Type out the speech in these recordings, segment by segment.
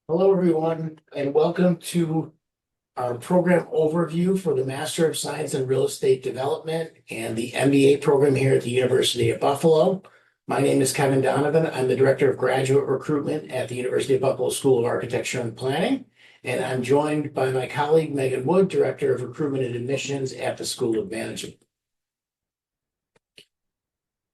Hello, everyone, and welcome to our program overview for the Master of Science in Real Estate Development and the MBA program here at the University of Buffalo. My name is Kevin Donovan. I'm the Director of Graduate Recruitment at the University of Buffalo School of Architecture and Planning. And I'm joined by my colleague, Meghan Wood, Director of Recruitment and Admissions at the School of Management.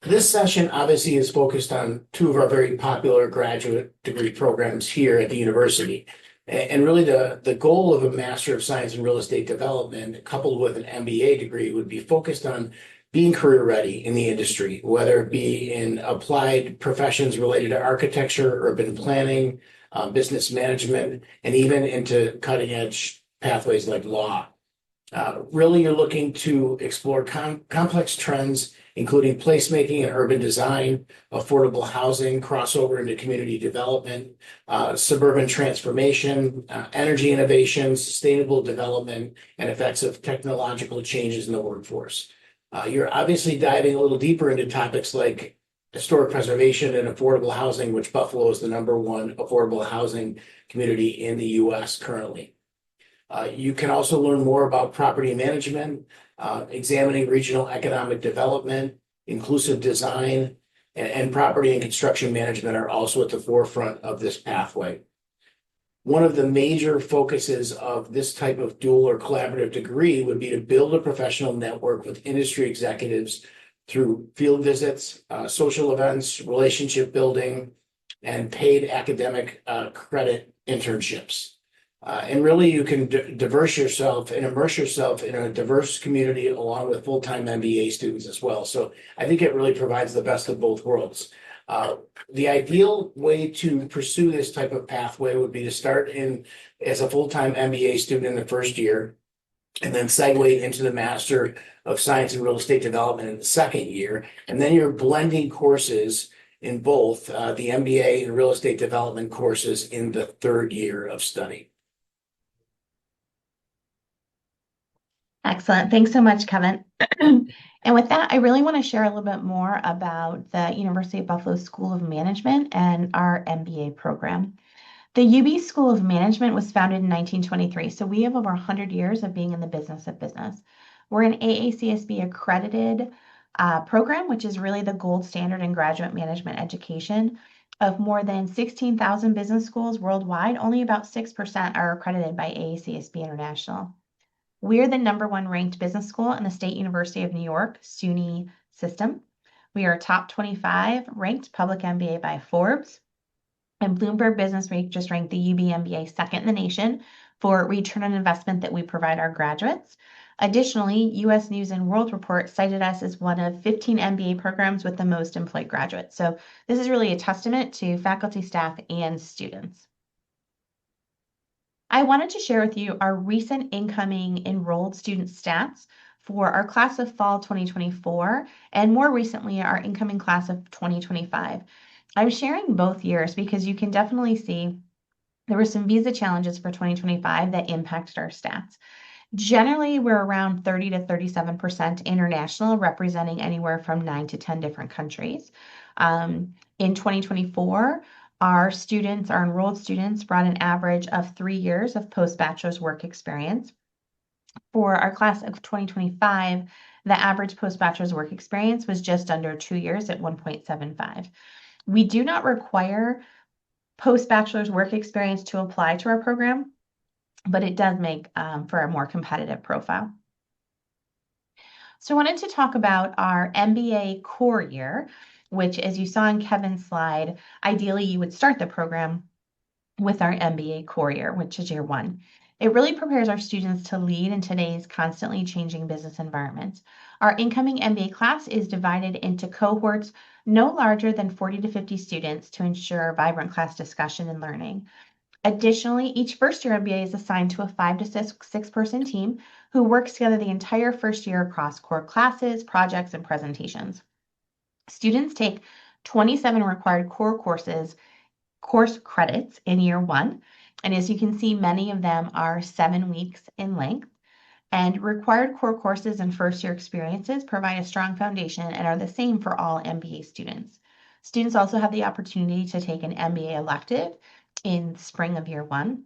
This session obviously is focused on two of our very popular graduate degree programs here at the university. And really the goal of a Master of Science in Real Estate Development, coupled with an MBA degree, would be focused on being career ready in the industry, whether it be in applied professions related to architecture, urban planning, business management, and even into cutting edge pathways like law. Really, you're looking to explore complex trends, including placemaking and urban design, affordable housing, crossover into community development, suburban transformation, energy innovation, sustainable development, and effects of technological changes in the workforce. You're obviously diving a little deeper into topics like historic preservation and affordable housing, which Buffalo is the #1 affordable housing community in the US currently. You can also learn more about property management, examining regional economic development, inclusive design, and property and construction management are also at the forefront of this pathway. One of the major focuses of this type of dual or collaborative degree would be to build a professional network with industry executives through field visits, social events, relationship building, and paid academic credit internships. And really, you can diverse yourself and immerse yourself in a diverse community along with full-time MBA students as well. So I think it really provides the best of both worlds. The ideal way to pursue this type of pathway would be to start in as a full-time MBA student in the first year, and then segue into the Master of Science in Real Estate Development in the second year. And then you're blending courses in both the MBA and real estate development courses in the third year of study. Excellent. Thanks so much, Kevin. And with that, I really want to share a little bit more about the University of Buffalo School of Management and our MBA program. The UB School of Management was founded in 1923, so we have over 100 years of being in the business of business. We're an AACSB accredited program, which is really the gold standard in graduate management education. Of more than 16,000 business schools worldwide, only about 6% are accredited by AACSB International. We're the #1 ranked business school in the State University of New York SUNY system. We are top 25 ranked public MBA by Forbes. And Bloomberg Business Week just ranked the UB MBA second in the nation for return on investment that we provide our graduates. Additionally, US News and World Report cited us as one of 15 MBA programs with the most employed graduates. So this is really a testament to faculty, staff, and students. I wanted to share with you our recent incoming enrolled student stats for our class of fall 2024, and more recently, our incoming class of 2025. I'm sharing both years because you can definitely see there were some visa challenges for 2025 that impacted our stats. Generally, we're around 30 to 37% international, representing anywhere from 9 to 10 different countries. In 2024, our enrolled students brought an average of 3 years of post-bachelor's work experience. For our class of 2025, the average post-bachelor's work experience was just under 2 years at 1.75. We do not require post-bachelor's work experience to apply to our program, but it does make for a more competitive profile. So I wanted to talk about our MBA core year, which, as you saw in Kevin's slide, ideally you would start the program with our MBA core year, which is year 1. It really prepares our students to lead in today's constantly changing business environment. Our incoming MBA class is divided into cohorts no larger than 40 to 50 students to ensure vibrant class discussion and learning. Additionally, each first-year MBA is assigned to a 5 to 6-person team who works together the entire first year across core classes, projects, and presentations. Students take 27 required course credits in year 1, and as you can see, many of them are 7 weeks in length. And required core courses and first-year experiences provide a strong foundation and are the same for all MBA students. Students also have the opportunity to take an MBA elective in spring of year one.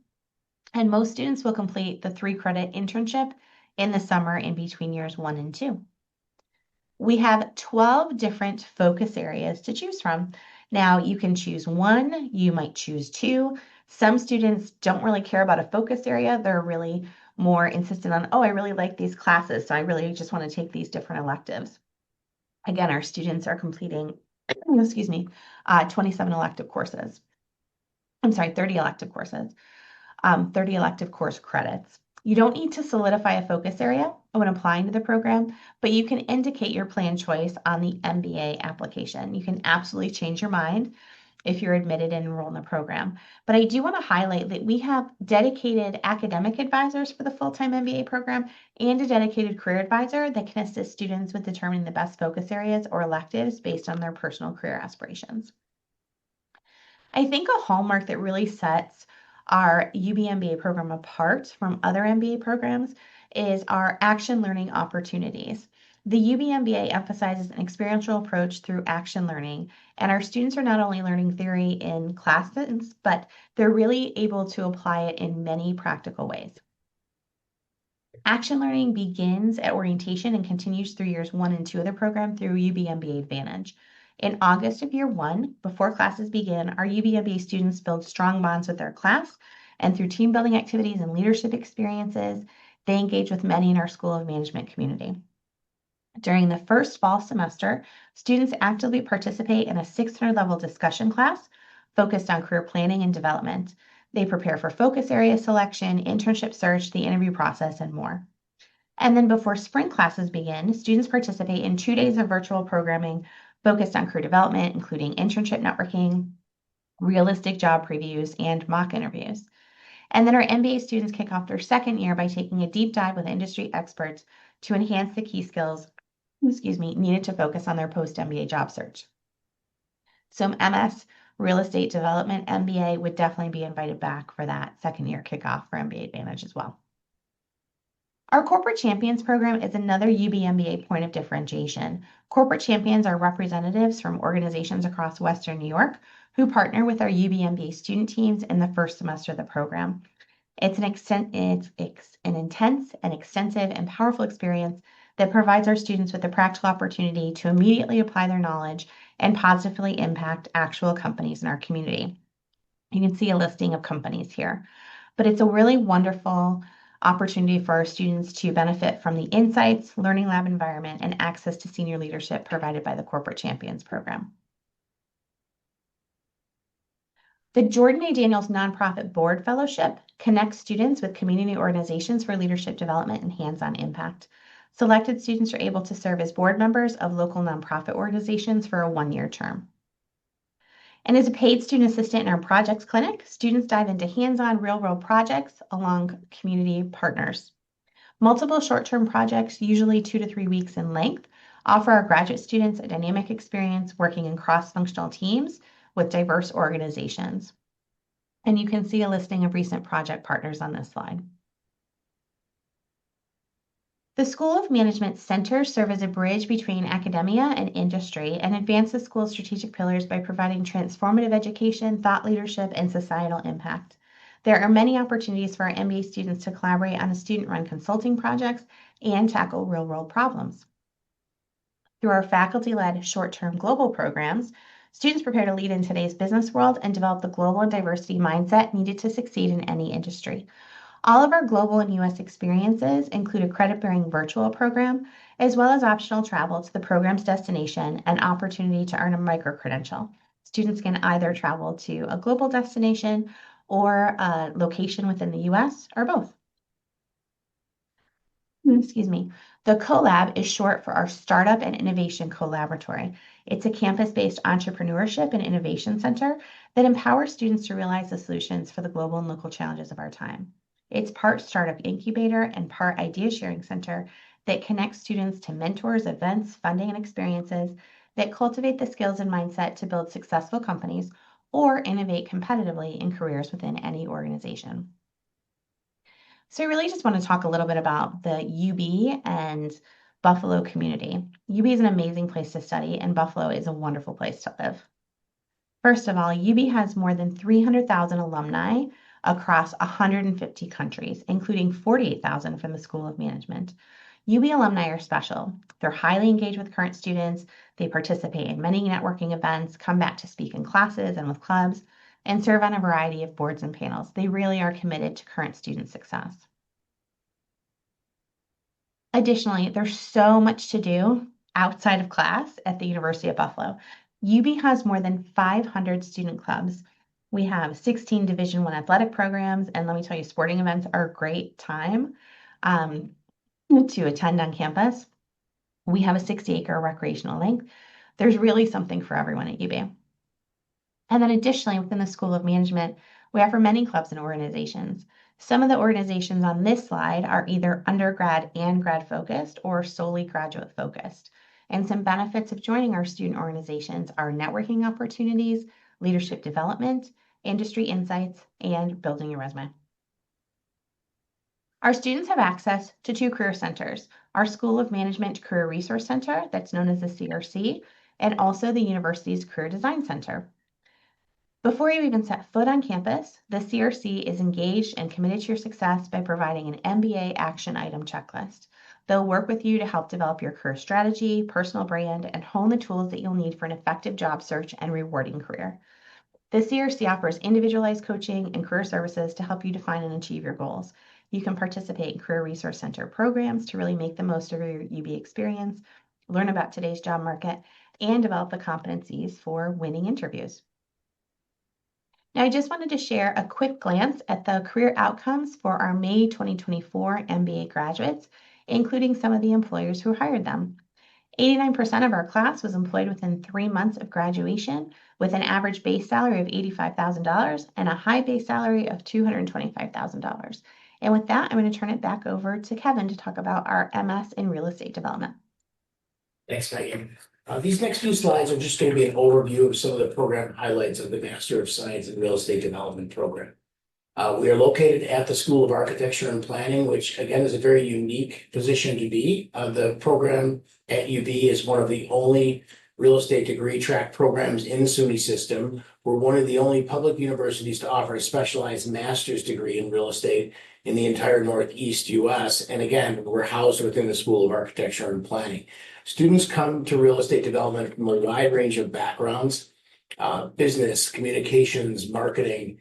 And most students will complete the 3-credit internship in the summer in between years 1 and 2. We have 12 different focus areas to choose from. Now, you can choose one, you might choose two. Some students don't really care about a focus area. They're really more insistent on, oh, I really like these classes, so I really just want to take these different electives. Again, our students are completing, excuse me, 27 elective courses. I'm sorry, 30 elective courses, 30 elective course credits. You don't need to solidify a focus area when applying to the program, but you can indicate your plan choice on the MBA application. You can absolutely change your mind if you're admitted and enrolled in the program. But I do want to highlight that we have dedicated academic advisors for the full-time MBA program and a dedicated career advisor that can assist students with determining the best focus areas or electives based on their personal career aspirations. I think a hallmark that really sets our UB MBA program apart from other MBA programs is our action learning opportunities. The UB MBA emphasizes an experiential approach through action learning, and our students are not only learning theory in classes, but they're really able to apply it in many practical ways. Action learning begins at orientation and continues through years 1 and 2 of the program through UB MBA Advantage. In August of year 1, before classes begin, our UB MBA students build strong bonds with their class, and through team building activities and leadership experiences, they engage with many in our School of Management community. During the first fall semester, students actively participate in a 600 level discussion class focused on career planning and development. They prepare for focus area selection, internship search, the interview process, and more. And then before spring classes begin, students participate in 2 days of virtual programming focused on career development, including internship networking, realistic job previews, and mock interviews. And then our MBA students kick off their second year by taking a deep dive with industry experts to enhance the key skills, needed to focus on their post-MBA job search. So MS Real Estate Development MBA would definitely be invited back for that second year kickoff for MBA Advantage as well. Our Corporate Champions program is another UB MBA point of differentiation. Corporate Champions are representatives from organizations across Western New York who partner with our UB MBA student teams in the first semester of the program. It's an intense and extensive and powerful experience that provides our students with the practical opportunity to immediately apply their knowledge and positively impact actual companies in our community. You can see a listing of companies here, but it's a really wonderful opportunity for our students to benefit from the insights, learning lab environment, and access to senior leadership provided by the Corporate Champions program. The Jordan A. Daniels Nonprofit Board Fellowship connects students with community organizations for leadership development and hands-on impact. Selected students are able to serve as board members of local nonprofit organizations for a 1-year term. And as a paid student assistant in our projects clinic, students dive into hands-on real-world projects along community partners. Multiple short-term projects, usually 2 to 3 weeks in length, offer our graduate students a dynamic experience working in cross-functional teams with diverse organizations. And you can see a listing of recent project partners on this slide. The School of Management centers serve as a bridge between academia and industry and advance the school's strategic pillars by providing transformative education, thought leadership, and societal impact. There are many opportunities for our MBA students to collaborate on student-run consulting projects and tackle real-world problems. Through our faculty-led short-term global programs, students prepare to lead in today's business world and develop the global and diversity mindset needed to succeed in any industry. All of our global and U.S. experiences include a credit-bearing virtual program, as well as optional travel to the program's destination and opportunity to earn a micro-credential. Students can either travel to a global destination or a location within the U.S. or both. The CoLab is short for our Startup and Innovation Collaboratory. It's a campus-based entrepreneurship and innovation center that empowers students to realize the solutions for the global and local challenges of our time. It's part startup incubator and part idea sharing center that connects students to mentors, events, funding, and experiences that cultivate the skills and mindset to build successful companies or innovate competitively in careers within any organization. So I really just want to talk a little bit about the UB and Buffalo community. UB is an amazing place to study, and Buffalo is a wonderful place to live. First of all, UB has more than 300,000 alumni across 150 countries, including 48,000 from the School of Management. UB alumni are special. They're highly engaged with current students. They participate in many networking events, come back to speak in classes and with clubs, and serve on a variety of boards and panels. They really are committed to current student success. Additionally, there's so much to do outside of class at the University of Buffalo. UB has more than 500 student clubs. We have 16 Division I athletic programs, and let me tell you, sporting events are a great time to attend on campus. We have a 60-acre recreational lake. There's really something for everyone at UB. And then additionally, within the School of Management, we offer many clubs and organizations. Some of the organizations on this slide are either undergrad and grad focused or solely graduate focused. And some benefits of joining our student organizations are networking opportunities, leadership development, industry insights, and building your resume. Our students have access to 2 career centers, our School of Management Career Resource Center, that's known as the CRC, and also the university's Career Design Center. Before you even set foot on campus, the CRC is engaged and committed to your success by providing an MBA action item checklist. They'll work with you to help develop your career strategy, personal brand, and hone the tools that you'll need for an effective job search and rewarding career. The CRC offers individualized coaching and career services to help you define and achieve your goals. You can participate in Career Resource Center programs to really make the most of your UB experience, learn about today's job market, and develop the competencies for winning interviews. Now, I just wanted to share a quick glance at the career outcomes for our May 2024 MBA graduates, including some of the employers who hired them. 89% of our class was employed within 3 months of graduation, with an average base salary of $85,000 and a high base salary of $225,000. And with that, I'm going to turn it back over to Kevin to talk about our MS in real estate development. Thanks, Megan. These next few slides are just going to be an overview of some of the program highlights of the Master of Science in Real Estate Development program. We are located at the School of Architecture and Planning, which again is a very unique position to be. The program at UB is one of the only real estate degree track programs in the SUNY system. We're one of the only public universities to offer a specialized master's degree in real estate in the entire Northeast US. And again, we're housed within the School of Architecture and Planning. Students come to real estate development from a wide range of backgrounds, business, communications, marketing,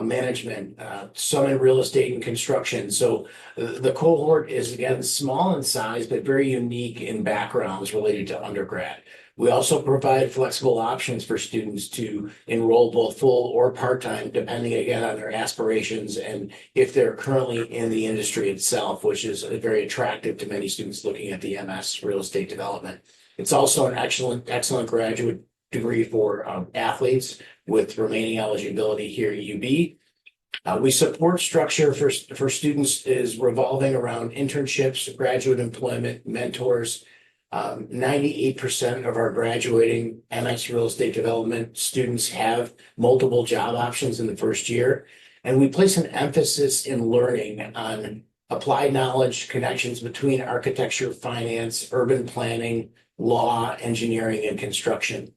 management, some in real estate and construction. So the cohort is, again, small in size, but very unique in backgrounds related to undergrad. We also provide flexible options for students to enroll both full or part-time, depending again on their aspirations and if they're currently in the industry itself, which is very attractive to many students looking at the MS real estate development. It's also an excellent graduate degree for athletes with remaining eligibility here at UB. We support structure for students is revolving around internships, graduate employment, mentors. 98% of our graduating MS real estate development students have multiple job options in the first year. And we place an emphasis in learning on applied knowledge, connections between architecture, finance, urban planning, law, engineering, and construction.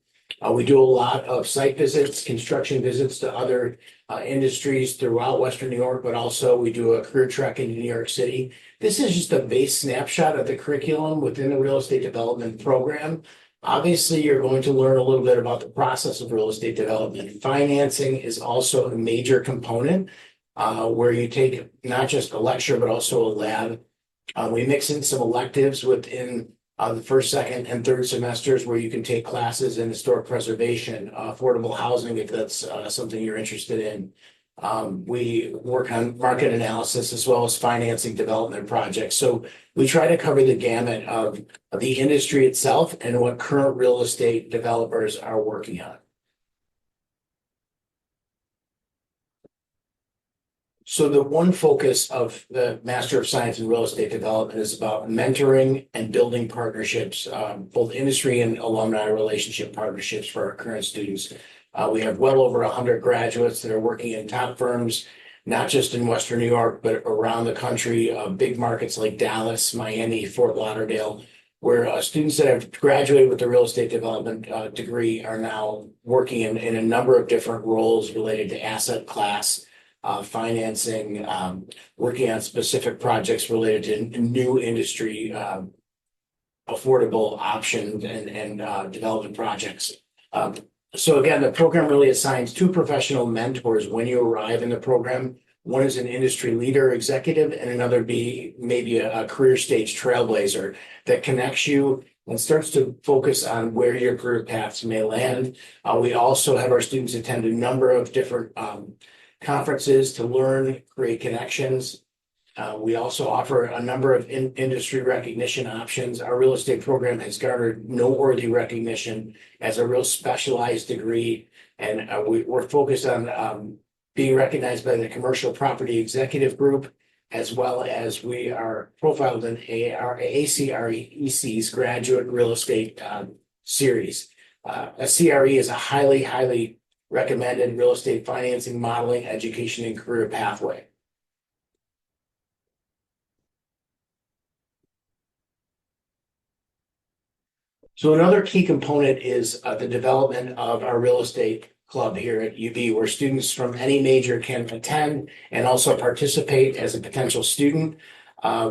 We do a lot of site visits, construction visits to other industries throughout Western New York, but also we do a career trek into New York City. This is just a base snapshot of the curriculum within the real estate development program. Obviously, you're going to learn a little bit about the process of real estate development. Financing is also a major component where you take not just a lecture, but also a lab. We mix in some electives within the first, second, and third semesters where you can take classes in historic preservation, affordable housing, if that's something you're interested in. We work on market analysis as well as financing development projects. So we try to cover the gamut of the industry itself and what current real estate developers are working on. So the one focus of the Master of Science in Real Estate Development is about mentoring and building partnerships, both industry and alumni relationship partnerships for our current students. We have well over 100 graduates that are working in top firms, not just in Western New York, but around the country, big markets like Dallas, Miami, Fort Lauderdale. where students that have graduated with a real estate development degree are now working in a number of different roles related to asset class, financing, working on specific projects related to new industry affordable options and development projects. So again, the program really assigns two professional mentors when you arrive in the program. One is an industry leader executive, and another be maybe a career stage trailblazer that connects you and starts to focus on where your career paths may land. We also have our students attend a number of different conferences to learn, create connections. We also offer a number of industry recognition options. Our real estate program has garnered noteworthy recognition as a real specialized degree, and we're focused on being recognized by the Commercial Property Executive Group, as well as we are profiled in ACREC's Graduate Real Estate Series. A CRE is a highly recommended real estate financing, modeling, education, and career pathway. So another key component is the development of our real estate club here at UB, where students from any major can attend and also participate as a potential student.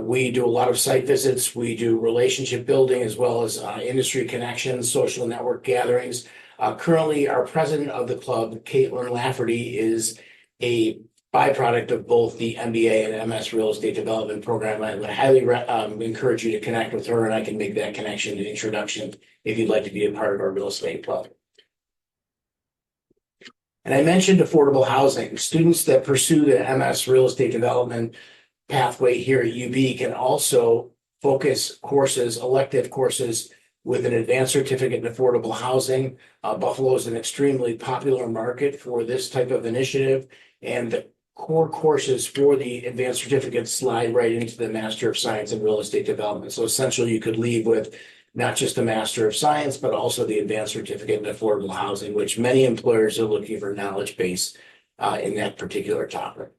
We do a lot of site visits. We do relationship building as well as industry connections, social network gatherings. Currently, our president of the club, Caitlin Lafferty, is a byproduct of both the MBA and MS real estate development program. I would highly encourage you to connect with her, and I can make that connection and introduction if you'd like to be a part of our real estate club. And I mentioned affordable housing. Students that pursue the MS real estate development pathway here at UB can also focus courses, elective courses, with an advanced certificate in affordable housing. Buffalo is an extremely popular market for this type of initiative, and the core courses for the advanced certificate slide right into the Master of Science in Real Estate Development. So essentially, you could leave with not just the Master of Science, but also the advanced certificate in affordable housing, which many employers are looking for knowledge base in that particular topic.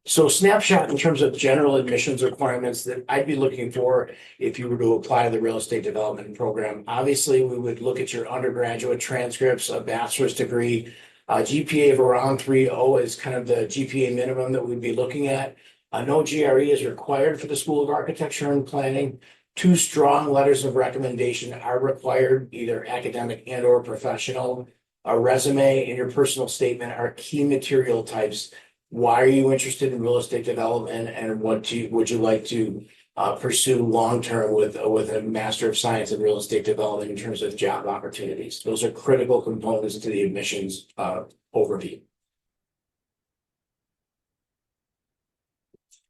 So snapshot in terms of general admissions requirements that I'd be looking for if you were to apply to the real estate development program. Obviously, we would look at your undergraduate transcripts, a bachelor's degree, GPA of around 3.0 is kind of the GPA minimum that we'd be looking at. No GRE is required for the School of Architecture and Planning. 2 strong letters of recommendation are required, either academic and or professional. A resume and your personal statement are key material types. Why are you interested in real estate development, and would you like to pursue long-term with a Master of Science in Real Estate Development in terms of job opportunities? Those are critical components to the admissions overview.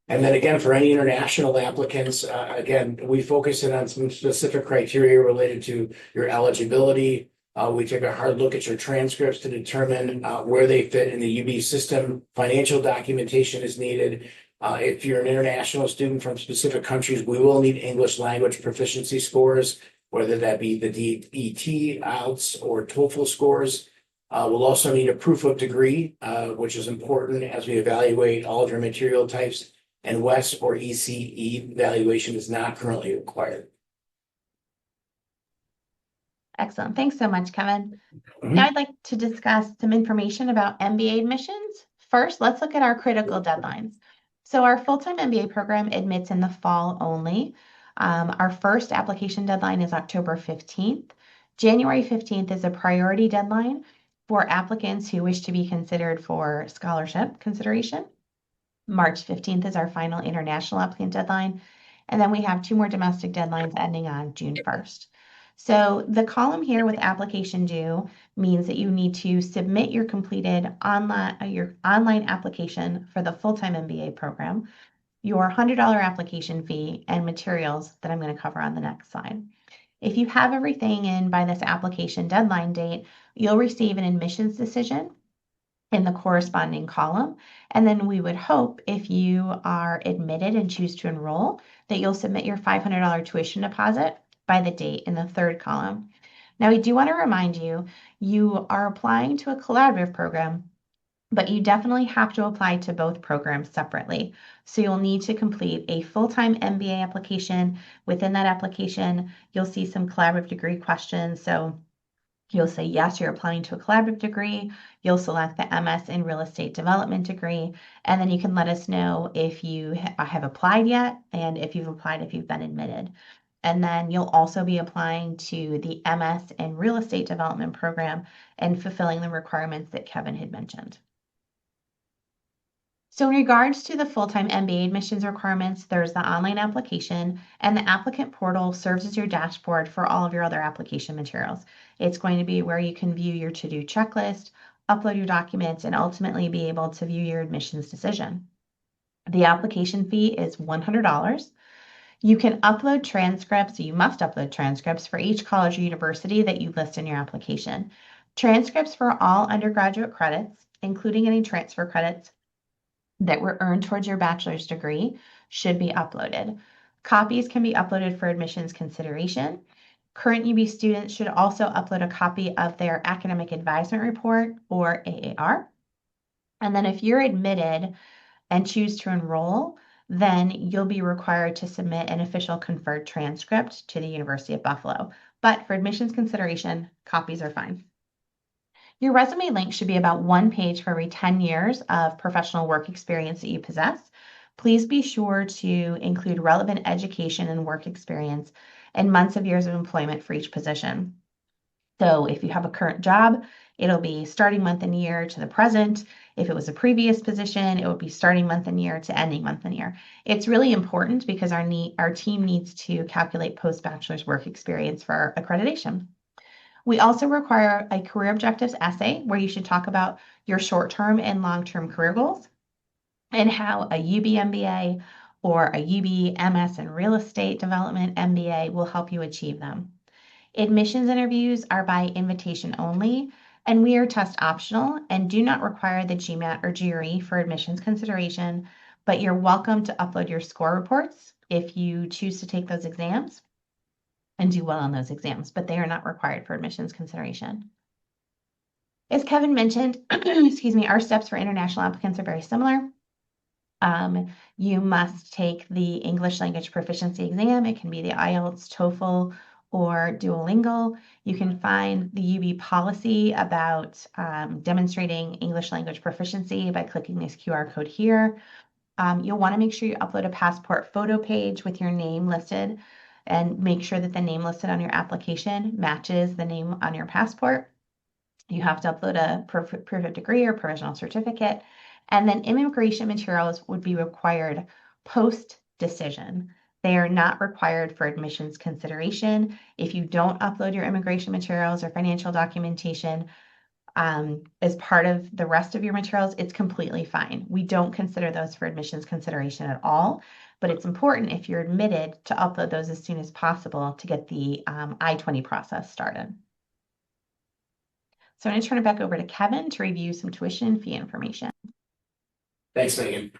And then again, for any international applicants, again, we focus in on some specific criteria related to your eligibility. We take a hard look at your transcripts to determine where they fit in the UB system. Financial documentation is needed. If you're an international student from specific countries, we will need English language proficiency scores, whether that be the DET, IELTS, or TOEFL scores. We'll also need a proof of degree, which is important as we evaluate all of your material types. And WES or ECE evaluation is not currently required. Excellent. Thanks so much, Kevin. Now I'd like to discuss some information about MBA admissions. First, let's look at our critical deadlines. So our full-time MBA program admits in the fall only. Our first application deadline is October 15th. January 15th is a priority deadline for applicants who wish to be considered for scholarship consideration. March 15th is our final international applicant deadline. And then we have 2 more domestic deadlines ending on June 1st. So the column here with application due means that you need to submit your completed online application for the full-time MBA program, your $100 application fee, and materials that I'm going to cover on the next slide. If you have everything in by this application deadline date, you'll receive an admissions decision in the corresponding column. And then we would hope, if you are admitted and choose to enroll, that you'll submit your $500 tuition deposit by the date in the 3rd column. Now, we do want to remind you, you are applying to a collaborative program, but you definitely have to apply to both programs separately. So you'll need to complete a full-time MBA application. Within that application, you'll see some collaborative degree questions. So you'll say, yes, you're applying to a collaborative degree. You'll select the MS in real estate development degree. And then you can let us know if you have applied yet, and if you've applied, if you've been admitted. And then you'll also be applying to the MS in real estate development program and fulfilling the requirements that Kevin had mentioned. So in regards to the full-time MBA admissions requirements, there's the online application, and the applicant portal serves as your dashboard for all of your other application materials. It's going to be where you can view your to-do checklist, upload your documents, and ultimately be able to view your admissions decision. The application fee is $100. You can upload transcripts, you must upload transcripts for each college or university that you list in your application. Transcripts for all undergraduate credits, including any transfer credits that were earned towards your bachelor's degree, should be uploaded. Copies can be uploaded for admissions consideration. Current UB students should also upload a copy of their academic advisement report, or AAR. And then if you're admitted and choose to enroll, then you'll be required to submit an official conferred transcript to the University of Buffalo. But for admissions consideration, copies are fine. Your resume link should be about 1 page for every 10 years of professional work experience that you possess. Please be sure to include relevant education and work experience and months of years of employment for each position. So if you have a current job, it'll be starting month and year to the present. If it was a previous position, it would be starting month and year to ending month and year. It's really important because our team needs to calculate post-bachelor's work experience for accreditation. We also require a career objectives essay where you should talk about your short-term and long-term career goals and how a UB MBA or a UB MS in real estate development MBA will help you achieve them. Admissions interviews are by invitation only, and we are test optional and do not require the GMAT or GRE for admissions consideration, but you're welcome to upload your score reports if you choose to take those exams and do well on those exams, but they are not required for admissions consideration. As Kevin mentioned, excuse me, our steps for international applicants are very similar. You must take the English language proficiency exam. It can be the IELTS, TOEFL, or Duolingo. You can find the UB policy about demonstrating English language proficiency by clicking this QR code here. You'll want to make sure you upload a passport photo page with your name listed, and make sure that the name listed on your application matches the name on your passport. You have to upload a proof of degree or provisional certificate, and then immigration materials would be required post-decision. They are not required for admissions consideration. If you don't upload your immigration materials or financial documentation as part of the rest of your materials, it's completely fine. We don't consider those for admissions consideration at all, but it's important if you're admitted to upload those as soon as possible to get the I-20 process started. So I'm going to turn it back over to Kevin to review some tuition and fee information. Thanks, Megan.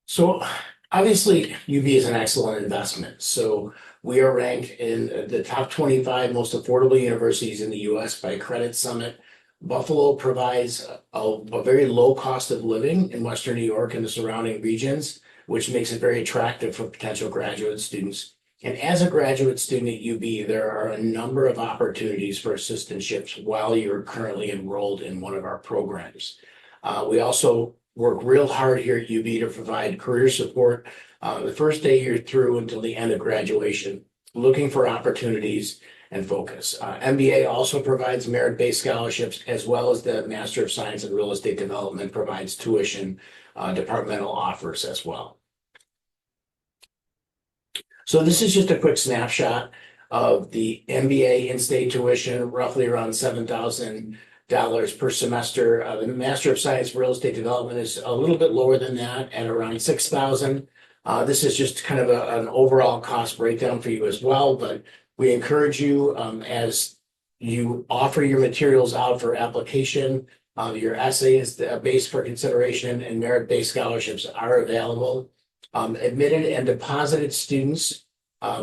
So obviously UB is an excellent investment. So we are ranked in the top 25 most affordable universities in the US by Credit Summit. Buffalo provides a very low cost of living in Western New York and the surrounding regions, which makes it very attractive for potential graduate students. And as a graduate student at UB, there are a number of opportunities for assistantships while you're currently enrolled in one of our programs. We also work real hard here at UB to provide career support the first day you're through until the end of graduation, looking for opportunities and focus. MBA also provides merit-based scholarships, as well as the Master of Science in Real Estate Development provides tuition departmental offers as well. So this is just a quick snapshot of the MBA in-state tuition, roughly around $7,000 per semester. The Master of Science Real Estate Development is a little bit lower than that at around $6,000. This is just kind of an overall cost breakdown for you as well, but we encourage you as you offer your materials out for application, your essay is the base for consideration, and merit-based scholarships are available. Admitted and deposited students,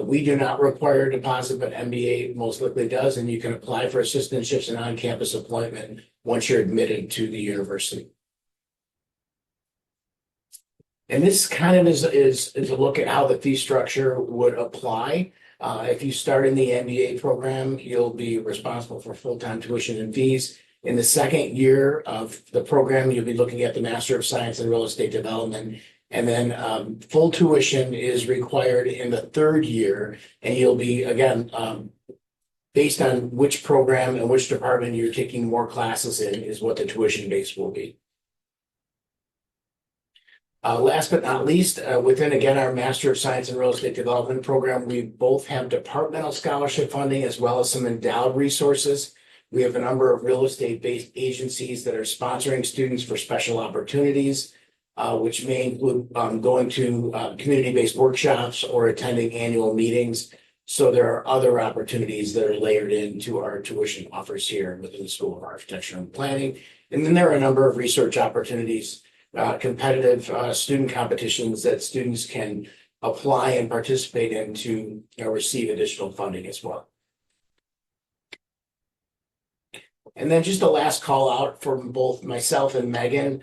we do not require a deposit, but MBA most likely does, and you can apply for assistantships and on-campus employment once you're admitted to the university. And this kind of is a look at how the fee structure would apply. If you start in the MBA program, you'll be responsible for full-time tuition and fees. In the second year of the program, you'll be looking at the Master of Science in Real Estate Development. And then full tuition is required in the third year, and you'll be, again, based on which program and which department you're taking more classes in is what the tuition base will be. Last but not least, within, again, our Master of Science in Real Estate Development program, we both have departmental scholarship funding as well as some endowed resources. We have a number of real estate-based agencies that are sponsoring students for special opportunities, which may include going to community-based workshops or attending annual meetings. So there are other opportunities that are layered into our tuition offers here within the School of Architecture and Planning. And then there are a number of research opportunities, competitive student competitions that students can apply and participate in to receive additional funding as well. And then just a last call out from both myself and Megan,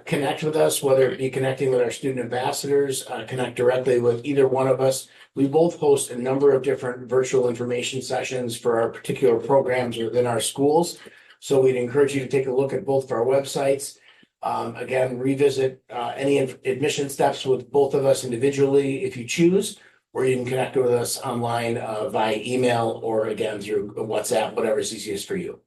connect with us, whether it be connecting with our student ambassadors, connect directly with either one of us. We both host a number of different virtual information sessions for our particular programs within our schools. So we'd encourage you to take a look at both of our websites. Again, revisit any admission steps with both of us individually if you choose, or you can connect with us online via email or again through WhatsApp, whatever is easiest for you.